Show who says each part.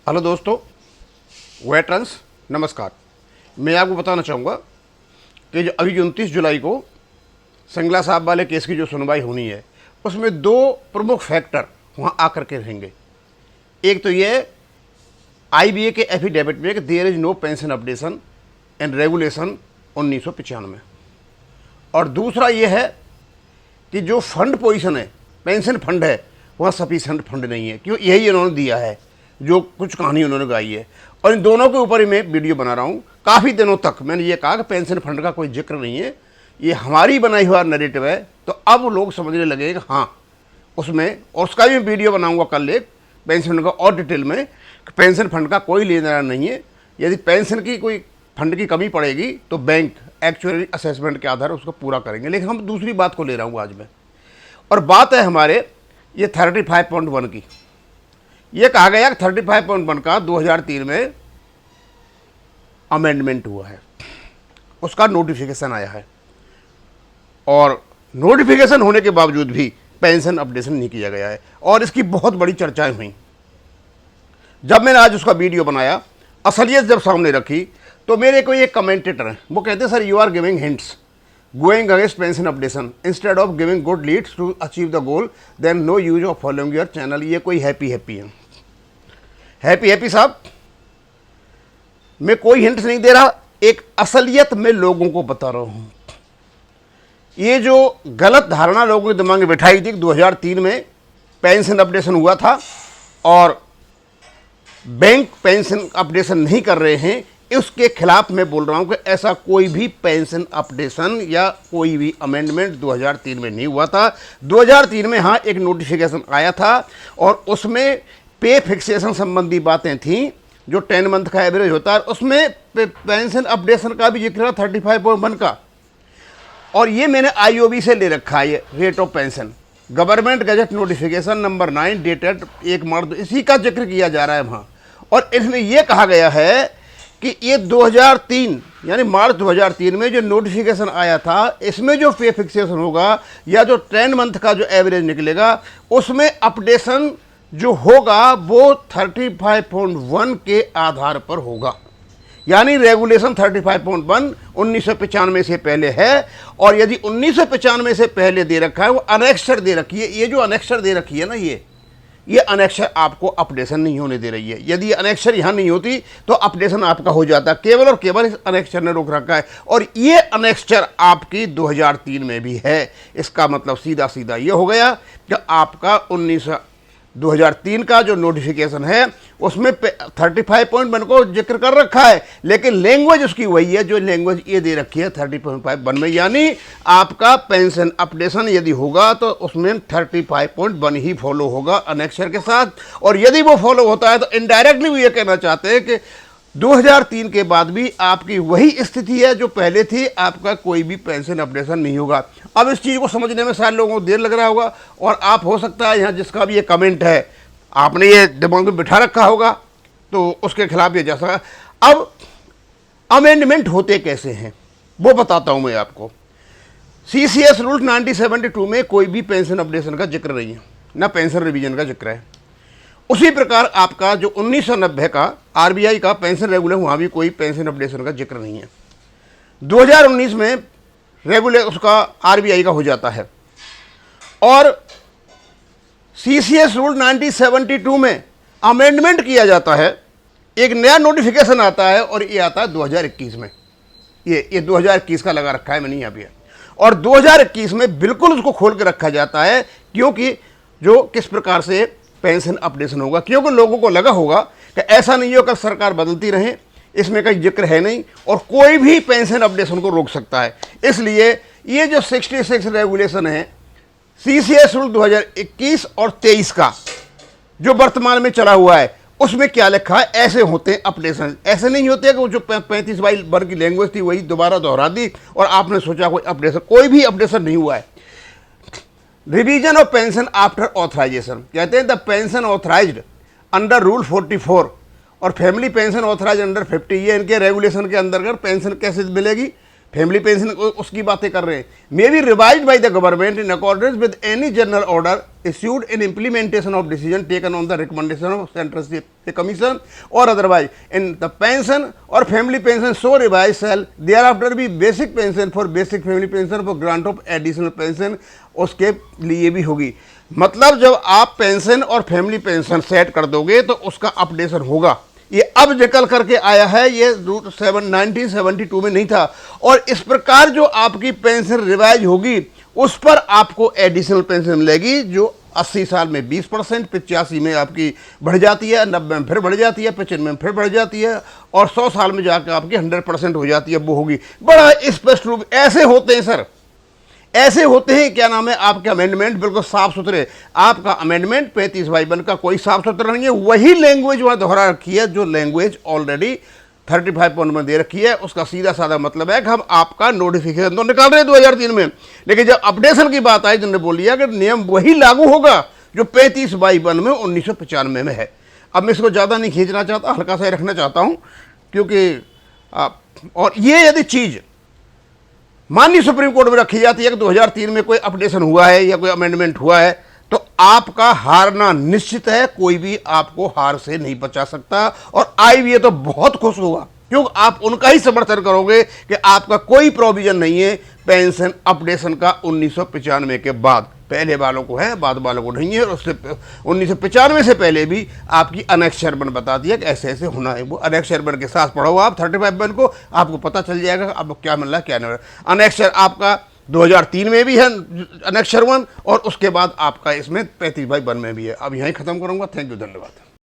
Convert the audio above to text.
Speaker 1: Hello दोस्तों, veterans नमस्कार। मैं आपको बताना चाहूँगा कि जो अभी 29 जुलाई को संगला साहब वाले केस की जो सुनवाई होनी है, उसमें दो प्रमुख फैक्टर वहाँ आकर के रहेंगे। एक तो ये IBA के एफिडेविट में कि there is no pension updation and regulation 1995, और दूसरा ये है कि जो फंड पोजीशन है, पेंशन फंड है, वहाँ सफिशेंट फंड नहीं है। क्यों? यही इन्होंने दिया है, जो कुछ कहानी उन्होंने गाई है। और इन दोनों के ऊपर ही मैं वीडियो बना रहा हूँ। काफ़ी दिनों तक मैंने ये कहा कि पेंशन फंड का कोई जिक्र नहीं है, ये हमारी बनाई हुआ नैरेटिव है। तो अब लोग समझने लगे कि हाँ उसमें, और उसका भी वीडियो बनाऊंगा कल एक पेंशन फंड का और डिटेल में, कि पेंशन फंड का कोई लेना देना नहीं है। यदि पेंशन की कोई फंड की कमी पड़ेगी तो बैंक एक्चुअली असेसमेंट के आधार उसको पूरा करेंगे। लेकिन हम दूसरी बात को ले रहा हूँ आज मैं, और बात है हमारे ये 35.1 की। ये कहा गया कि 35.1 का 2003 में अमेंडमेंट हुआ है, उसका नोटिफिकेशन आया है, और नोटिफिकेशन होने के बावजूद भी पेंशन अपडेशन नहीं किया गया है, और इसकी बहुत बड़ी चर्चाएं हुई। जब मैंने आज उसका वीडियो बनाया, असलियत जब सामने रखी, तो मेरे को एक कमेंटेटर हैं, वो कहते हैं sir you are giving hints going against pension updation instead of giving good leads to achieve the goal, then no use of following your channel. ये कोई हैप्पी है। हैप्पी साहब, मैं कोई हिंट नहीं दे रहा, एक असलियत में लोगों को बता रहा हूं। ये जो गलत धारणा लोगों के दिमाग में बिठाई थी कि 2003 में पेंशन अपडेशन हुआ था और बैंक पेंशन अपडेशन नहीं कर रहे हैं, उसके खिलाफ मैं बोल रहा हूं कि ऐसा कोई भी पेंशन अपडेशन या कोई भी अमेंडमेंट 2003 में नहीं हुआ था। 2003 में हाँ एक नोटिफिकेशन आया था, और उसमें पे फिक्सेशन संबंधी बातें थीं, जो 10 मंथ का एवरेज होता है, उसमें पेंशन अपडेशन का भी जिक्र है 35.1 का। और ये मैंने IOB से ले रखा है, ये rate of pension government gazette notification number 9 dated 1 मार्च, इसी का जिक्र किया जा रहा है वहाँ। और इसमें यह कहा गया है कि ये 2003 यानी मार्च 2003 में जो नोटिफिकेशन आया था, इसमें जो पे फिक्सेशन होगा या जो 10 मंथ का जो एवरेज निकलेगा, उसमें अपडेशन जो होगा वो 35.1 के आधार पर होगा। यानी रेगुलेशन 35.1 1995 से पहले है, और यदि 1995 से पहले दे रखा है, वो अनेक्स्चर दे रखी है। ये जो अनेक्स्चर दे रखी है ना, ये अनेक्स्चर आपको अपडेशन नहीं होने दे रही है। यदि अनेक्स्चर यहाँ नहीं होती तो अपडेशन आपका हो जाता, केवल और केवल इस अनेक्स्चर ने रोक रखा है। और ये अनेक्स्चर आपकी 2003 में भी है। इसका मतलब सीधा सीधा ये हो गया कि आपका 2003 का जो नोटिफिकेशन है उसमें 35.1 को जिक्र कर रखा है, लेकिन लैंग्वेज उसकी वही है जो लैंग्वेज ये दे रखी है 30.1 में। यानी आपका पेंशन अपडेशन यदि होगा तो उसमें 35.1 ही फॉलो होगा अनेक्स्चर के साथ। और यदि वो फॉलो होता है तो इनडायरेक्टली वो ये कहना चाहते हैं कि 2003 के बाद भी आपकी वही स्थिति है जो पहले थी, आपका कोई भी पेंशन अपडेशन नहीं होगा। अब इस चीज़ को समझने में शायद लोगों को देर लग रहा होगा, और आप हो सकता है यहाँ जिसका भी ये कमेंट है आपने ये दिमाग में बिठा रखा होगा, तो उसके खिलाफ ये जैसा। अब अमेंडमेंट होते कैसे हैं वो बताता हूँ मैं आपको। CCS रूल 1972 में कोई भी पेंशन अपडेशन का जिक्र नहीं है, ना पेंशन रिवीजन का जिक्र है। उसी प्रकार आपका जो 1990 का RBI का पेंशन रेगुलर, वहाँ भी कोई पेंशन अपडेशन का जिक्र नहीं है। 2019 में रेगुलर उसका RBI का हो जाता है, और CCS रूल 1972 में अमेंडमेंट किया जाता है, एक नया नोटिफिकेशन आता है, और ये आता है 2021 में। ये 2021 का लगा रखा है मैंने यहाँ पे, और 2021 में बिल्कुल उसको खोल के रखा जाता है, क्योंकि जो किस प्रकार से पेंशन अपडेशन होगा। क्योंकि लोगों को लगा होगा कि ऐसा नहीं हो कि सरकार बदलती रहे, इसमें कोई जिक्र है नहीं और कोई भी पेंशन अपडेशन को रोक सकता है। इसलिए ये जो 66 रेगुलेशन है CCS रूल 2021 और 23 का जो वर्तमान में चला हुआ है, उसमें क्या लिखा है, ऐसे होते हैं अपडेशन। ऐसे नहीं होते कि वो जो 35/1 की लैंग्वेज थी वही दोबारा दोहरा दी और आपने सोचा कोई अपडेशन, कोई भी अपडेशन नहीं हुआ है। Revision of pension after authorisation, कहते हैं the pension authorised under rule 44 और फैमिली पेंशन ऑथराइज अंडर 50, ये इनके रेगुलेशन के अंतर्गत पेंशन कैसे मिलेगी, फैमिली पेंशन उसकी बातें कर रहे हैं, may be revised by the government in accordance with any general order issued in implementation of decision taken on the recommendation of Central State Commission or otherwise in the pension or family pension so revised shall thereafter be basic pension for basic family pension for grant of additional pension उसके लिए भी होगी। मतलब जब आप pension और family pension set कर दोगे तो उसका अपडेशन होगा। ये अब निकल करके आया है, ये 1972 में नहीं था। और इस प्रकार जो आपकी पेंशन रिवाइज होगी उस पर आपको एडिशनल पेंशन मिलेगी, जो 80 साल में 20%, 85 में आपकी बढ़ जाती है, 90 में फिर बढ़ जाती है, 95 में फिर बढ़ जाती है और 100 साल में जाकर आपकी 100% हो जाती है, वो होगी। बड़ा स्पष्ट रूप ऐसे होते हैं सर, ऐसे होते हैं। क्या नाम है, आपके अमेंडमेंट बिल्कुल साफ सुथरे। आपका अमेंडमेंट 35/1 का कोई साफ सुथरा नहीं है, वही लैंग्वेज वहाँ दोहरा रखी है जो लैंग्वेज ऑलरेडी 35.1 दे रखी है। उसका सीधा साधा मतलब है कि हम आपका नोटिफिकेशन तो निकाल रहे हैं 2003 में, लेकिन जब अपडेशन की बात आई तो उन्होंने बोल दिया कि नियम वही लागू होगा जो 35/1 में 1995 में है। अब मैं इसको ज़्यादा नहीं खींचना चाहता, हल्का सा रखना चाहता हूँ, क्योंकि और ये यदि चीज़ माननीय सुप्रीम कोर्ट में रखी जाती है कि 2003 में कोई अपडेशन हुआ है या कोई अमेंडमेंट हुआ है तो आपका हारना निश्चित है, कोई भी आपको हार से नहीं बचा सकता। और IBA तो बहुत खुश होगा क्योंकि आप उनका ही समर्थन करोगे कि आपका कोई प्रोविजन नहीं है पेंशन अपडेशन का 1995 के बाद। पहले वालों को है, बाद वालों को नहीं है। और उससे 1995 से पहले भी आपकी अनेक्सर 1 बता दिया कि ऐसे ऐसे होना है। वो अनेक्सर 1 के साथ पढ़ो आप 35/1 को, आपको पता चल जाएगा अब क्या मिल रहा है क्या नहीं। अनेक्सर आपका 2003 में भी है अनेक्सर 1 और उसके बाद आपका इसमें 35/1 में भी है। अब यहीं ख़त्म करूँगा। थैंक यू, धन्यवाद।